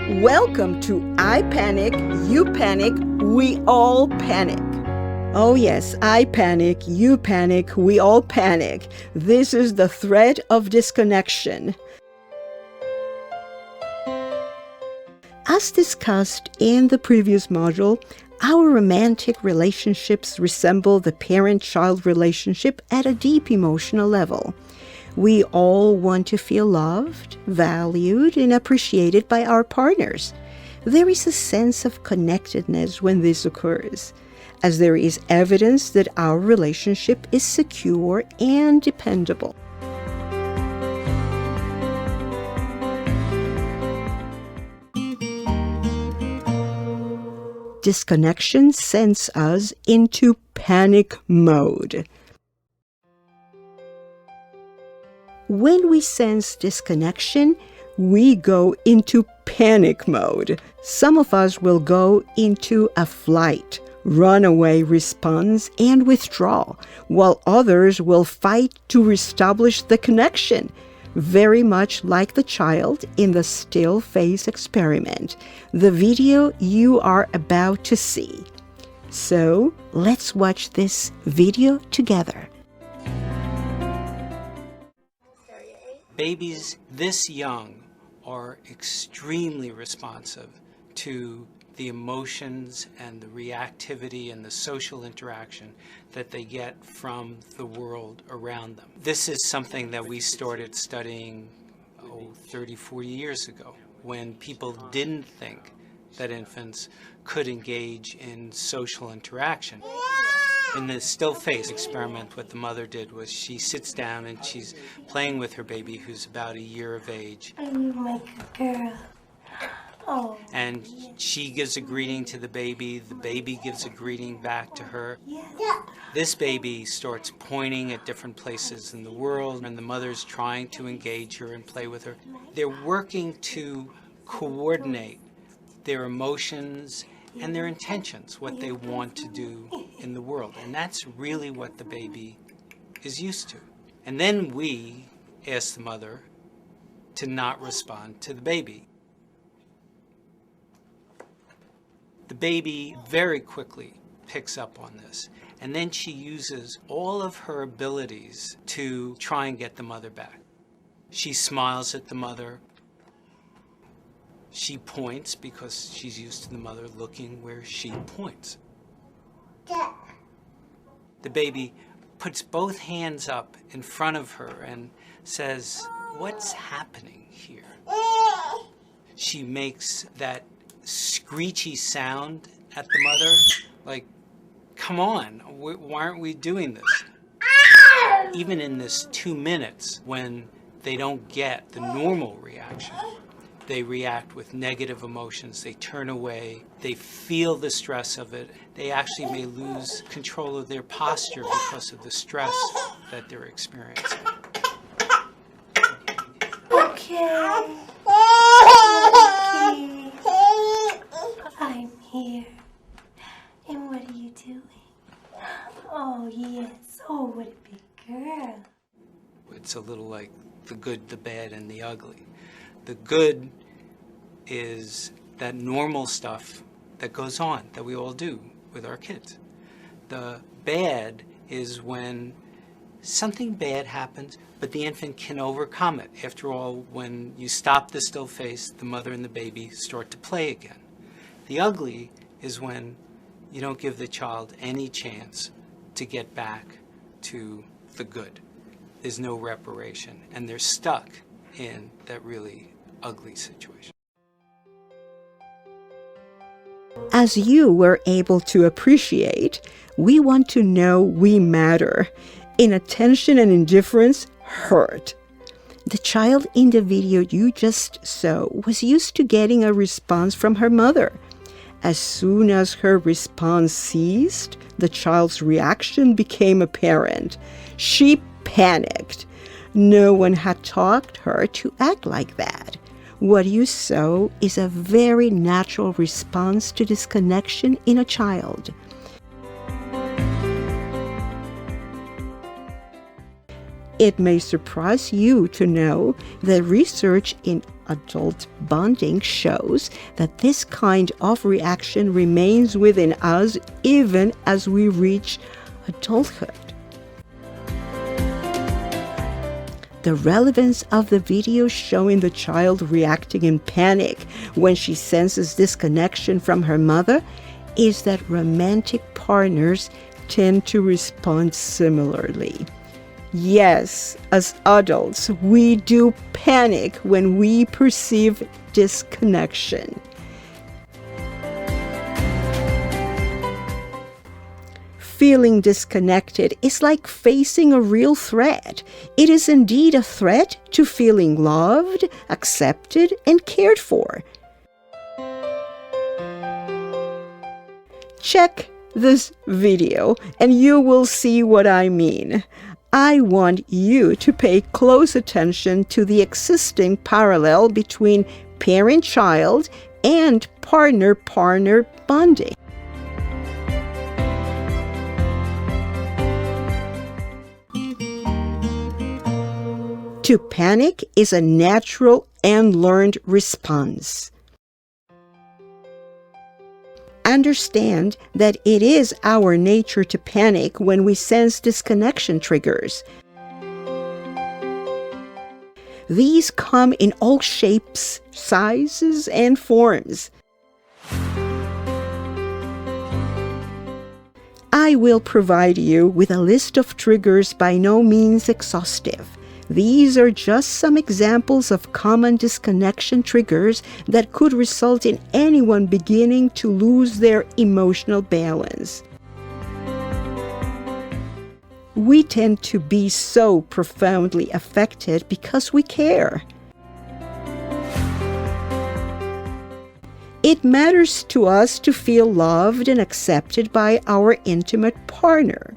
Welcome to I Panic, You Panic, We All Panic. Oh yes, I panic, you panic, we all panic. This is the threat of disconnection. As discussed in the previous module, our romantic relationships resemble the parent-child relationship at a deep emotional level. We all want to feel loved, valued, and appreciated by our partners. There is a sense of connectedness when this occurs, as there is evidence that our relationship is secure and dependable. Disconnection sends us into panic mode. When we sense disconnection, we go into panic mode. Some of us will go into a flight, runaway response, and withdraw, while others will fight to reestablish the connection, very much like the child in the still face experiment, the video you are about to see. So, let's watch this video together. Babies this young are extremely responsive to the emotions and the reactivity and the social interaction that they get from the world around them. This is something that we started studying 30, 40 years ago, when people didn't think that infants could engage in social interaction. In the still face experiment, what the mother did was she sits down and she's playing with her baby, who's about a year of age. I'm like a girl. Oh. And she gives a greeting to the baby gives a greeting back to her. Yeah. This baby starts pointing at different places in the world, and the mother's trying to engage her and play with her. They're working to coordinate their emotions and their intentions, what they want to do in the world. And that's really what the baby is used to. And then we ask the mother to not respond to the baby. The baby very quickly picks up on this. And then she uses all of her abilities to try and get the mother back. She smiles at the mother. She points because she's used to the mother looking where she points. The baby puts both hands up in front of her and says, "What's happening here?" She makes that screechy sound at the mother, like, "Come on, why aren't we doing this?" Even in this 2 minutes, when they don't get the normal reaction, they react with negative emotions, they turn away, they feel the stress of it. They actually may lose control of their posture because of the stress that they're experiencing. Okay. I'm here. And what are you doing? Oh, yes. Oh, what a big girl. It's a little like the good, the bad, and the ugly. The good is that normal stuff that goes on, that we all do with our kids. The bad is when something bad happens, but the infant can overcome it. After all, when you stop the still face, the mother and the baby start to play again. The ugly is when you don't give the child any chance to get back to the good. There's no reparation, and they're stuck in that really ugly situation. As you were able to appreciate, we want to know we matter. Inattention and indifference hurt. The child in the video you just saw was used to getting a response from her mother. As soon as her response ceased, the child's reaction became apparent. She panicked. No one had taught her to act like that. What you saw is a very natural response to disconnection in a child. It may surprise you to know that research in adult bonding shows that this kind of reaction remains within us even as we reach adulthood. The relevance of the video showing the child reacting in panic when she senses disconnection from her mother is that romantic partners tend to respond similarly. Yes, as adults, we do panic when we perceive disconnection. Feeling disconnected is like facing a real threat. It is indeed a threat to feeling loved, accepted, and cared for. Check this video and you will see what I mean. I want you to pay close attention to the existing parallel between parent-child and partner-partner bonding. To panic is a natural and learned response. Understand that it is our nature to panic when we sense disconnection triggers. These come in all shapes, sizes, and forms. I will provide you with a list of triggers by no means exhaustive. These are just some examples of common disconnection triggers that could result in anyone beginning to lose their emotional balance. We tend to be so profoundly affected because we care. It matters to us to feel loved and accepted by our intimate partner.